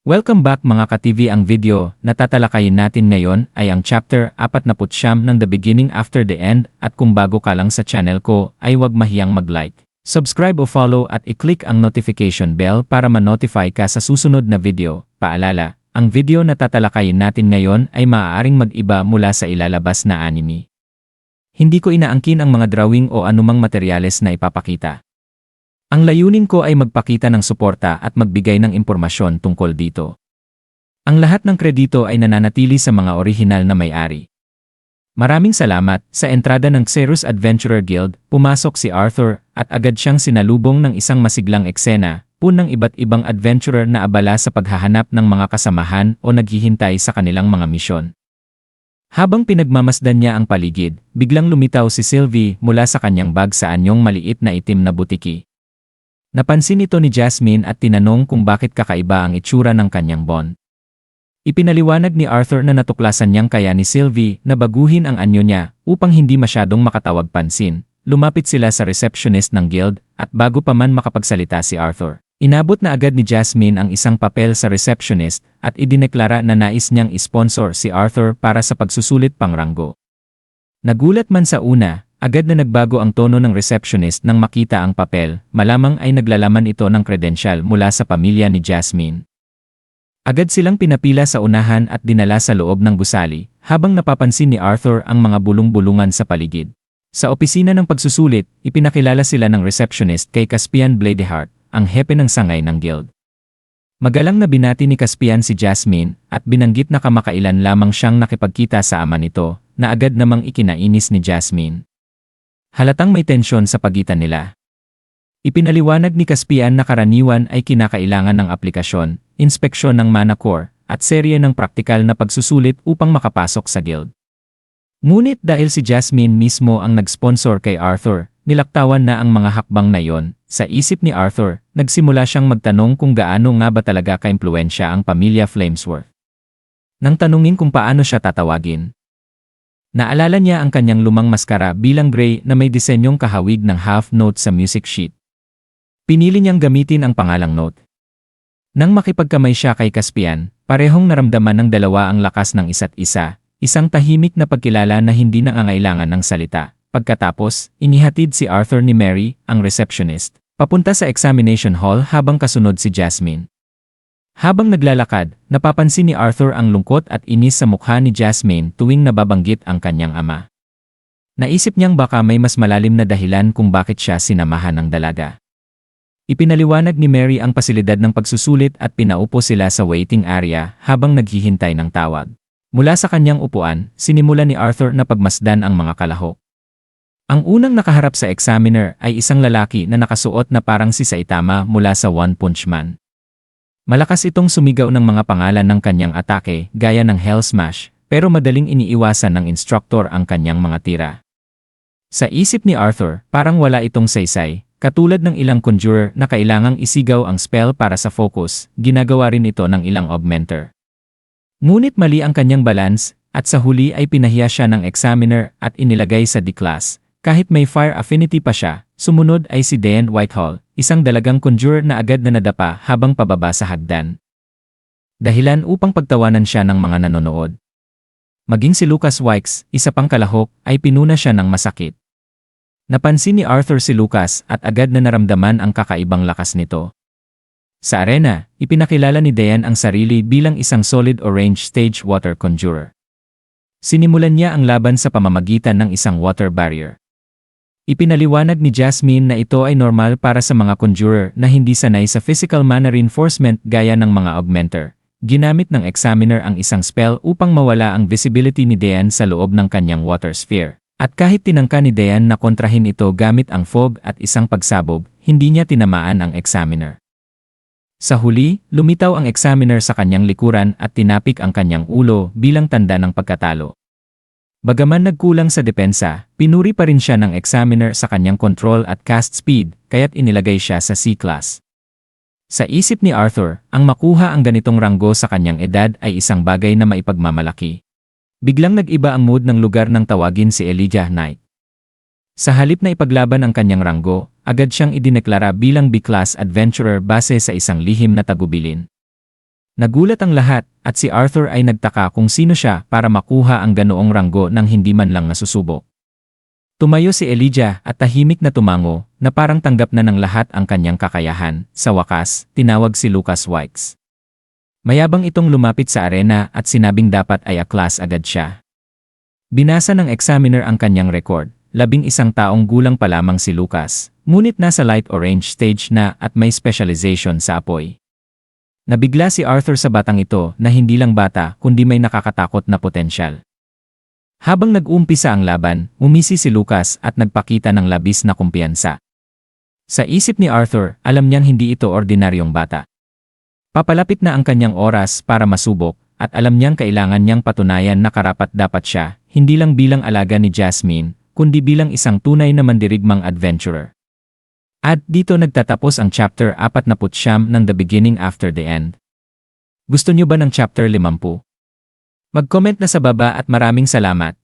Welcome back mga ka-TV. Ang video na tatalakayin natin ngayon ay ang chapter 49 ng The Beginning After the End, at kung bago ka lang sa channel ko ay huwag mahiyang mag-like, subscribe o follow at i-click ang notification bell para ma-notify ka sa susunod na video. Paalala, ang video na tatalakayin natin ngayon ay maaaring mag-iba mula sa ilalabas na anime. Hindi ko inaangkin ang mga drawing o anumang materyales na ipapakita. Ang layunin ko ay magpakita ng suporta at magbigay ng impormasyon tungkol dito. Ang lahat ng kredito ay nananatili sa mga orihinal na may-ari. Maraming salamat. Sa entrada ng Xerus Adventurer Guild, pumasok si Arthur at agad siyang sinalubong ng isang masiglang eksena, punang iba't ibang adventurer na abala sa paghahanap ng mga kasamahan o naghihintay sa kanilang mga misyon. Habang pinagmamasdan niya ang paligid, biglang lumitaw si Sylvie mula sa kanyang bag sa anyong maliit na itim na butiki. Napansin ito ni Jasmine at tinanong kung bakit kakaiba ang itsura ng kanyang bond. Ipinaliwanag ni Arthur na natuklasan niyang kaya ni Sylvie na baguhin ang anyo niya upang hindi masyadong makatawag pansin. Lumapit sila sa receptionist ng guild at bago pa man makapagsalita si Arthur, inabot na agad ni Jasmine ang isang papel sa receptionist at idineklara na nais niyang isponsor si Arthur para sa pagsusulit pangranggo. Nagulat man sa una, agad na nagbago ang tono ng receptionist nang makita ang papel, malamang ay naglalaman ito ng kredensyal mula sa pamilya ni Jasmine. Agad silang pinapila sa unahan at dinala sa loob ng gusali, habang napapansin ni Arthur ang mga bulong-bulungan sa paligid. Sa opisina ng pagsusulit, ipinakilala sila ng receptionist kay Caspian Bladeheart, ang hepe ng sangay ng guild. Magalang na binati ni Caspian si Jasmine at binanggit na kamakailan lamang siyang nakipagkita sa ama nito, na agad namang ikinainis ni Jasmine. Halatang may tensyon sa pagitan nila. Ipinaliwanag ni Caspian na karaniwan ay kinakailangan ng aplikasyon, inspeksyon ng mana core, at serye ng praktikal na pagsusulit upang makapasok sa guild. Ngunit dahil si Jasmine mismo ang nag-sponsor kay Arthur, nilaktawan na ang mga hakbang na yon. Sa isip ni Arthur, nagsimula siyang magtanong kung gaano nga ba talaga ka-impluwensya ang pamilya Flamesworth. Nang tanungin kung paano siya tatawagin, naalala niya ang kanyang lumang maskara bilang gray na may disenyong kahawig ng half note sa music sheet. Pinili niyang gamitin ang pangalang Note. Nang makipagkamay siya kay Caspian, parehong naramdaman ng dalawa ang lakas ng isa't isa, isang tahimik na pagkilala na hindi nangangailangan ng salita. Pagkatapos, inihatid si Arthur ni Mary, ang receptionist, papunta sa examination hall habang kasunod si Jasmine. Habang naglalakad, napapansin ni Arthur ang lungkot at inis sa mukha ni Jasmine tuwing nababanggit ang kanyang ama. Naisip niyang baka may mas malalim na dahilan kung bakit siya sinamahan ng dalaga. Ipinaliwanag ni Mary ang pasilidad ng pagsusulit at pinaupo sila sa waiting area habang naghihintay ng tawag. Mula sa kanyang upuan, sinimulan ni Arthur na pagmasdan ang mga kalahok. Ang unang nakaharap sa examiner ay isang lalaki na nakasuot na parang si Saitama mula sa One Punch Man. Malakas itong sumigaw ng mga pangalan ng kanyang atake, gaya ng Hell Smash, pero madaling iniiwasan ng instructor ang kanyang mga tira. Sa isip ni Arthur, parang wala itong saysay, katulad ng ilang conjurer na kailangang isigaw ang spell para sa focus, ginagawa rin ito ng ilang augmenter. Ngunit mali ang kanyang balance, at sa huli ay pinahiya siya ng examiner at inilagay sa D-class. Kahit may fire affinity pa siya, sumunod ay si Dean Whitehall, isang dalagang conjurer na agad na nadapa habang pababa sa hagdan. Dahilan upang pagtawanan siya ng mga nanonood. Maging si Lucas Wikes, isa pang kalahok, ay pinuna siya ng masakit. Napansin ni Arthur si Lucas at agad na naramdaman ang kakaibang lakas nito. Sa arena, ipinakilala ni Dean ang sarili bilang isang solid orange stage water conjurer. Sinimulan niya ang laban sa pamamagitan ng isang water barrier. Ipinaliwanag ni Jasmine na ito ay normal para sa mga conjurer na hindi sanay sa physical mana reinforcement gaya ng mga augmenter. Ginamit ng examiner ang isang spell upang mawala ang visibility ni Dean sa loob ng kanyang water sphere. At kahit tinangka ni Dean na kontrahin ito gamit ang fog at isang pagsabog, hindi niya tinamaan ang examiner. Sa huli, lumitaw ang examiner sa kanyang likuran at tinapik ang kanyang ulo bilang tanda ng pagkatalo. Bagaman nagkulang sa depensa, pinuri pa rin siya ng examiner sa kanyang control at cast speed, kaya't inilagay siya sa C-class. Sa isip ni Arthur, ang makuha ang ganitong ranggo sa kanyang edad ay isang bagay na maipagmamalaki. Biglang nag-iba ang mood ng lugar nang tawagin si Elijah Knight. Sa halip na ipaglaban ang kanyang ranggo, agad siyang idineklara bilang B-class adventurer base sa isang lihim na tagubilin. Nagulat ang lahat at si Arthur ay nagtaka kung sino siya para makuha ang ganoong ranggo nang hindi man lang nasusubok. Tumayo si Elijah at tahimik na tumango na parang tanggap na ng lahat ang kanyang kakayahan. Sa wakas, tinawag si Lucas Wikes. Mayabang itong lumapit sa arena at sinabing dapat ay A-class agad siya. Binasa ng examiner ang kanyang record. 11 taong gulang pa lamang si Lucas, ngunit nasa light orange stage na at may specialization sa apoy. Nabigla si Arthur sa batang ito na hindi lang bata kundi may nakakatakot na potensyal. Habang nag-umpisa ang laban, umisi si Lucas at nagpakita ng labis na kumpiyansa. Sa isip ni Arthur, alam niyang hindi ito ordinaryong bata. Papalapit na ang kanyang oras para masubok at alam niyang kailangan niyang patunayan na karapat-dapat siya, hindi lang bilang alaga ni Jasmine, kundi bilang isang tunay na mandirigmang adventurer. At dito nagtatapos ang chapter 49 ng The Beginning After the End. Gusto niyo ba ng chapter 50? Mag-comment na sa baba at maraming salamat.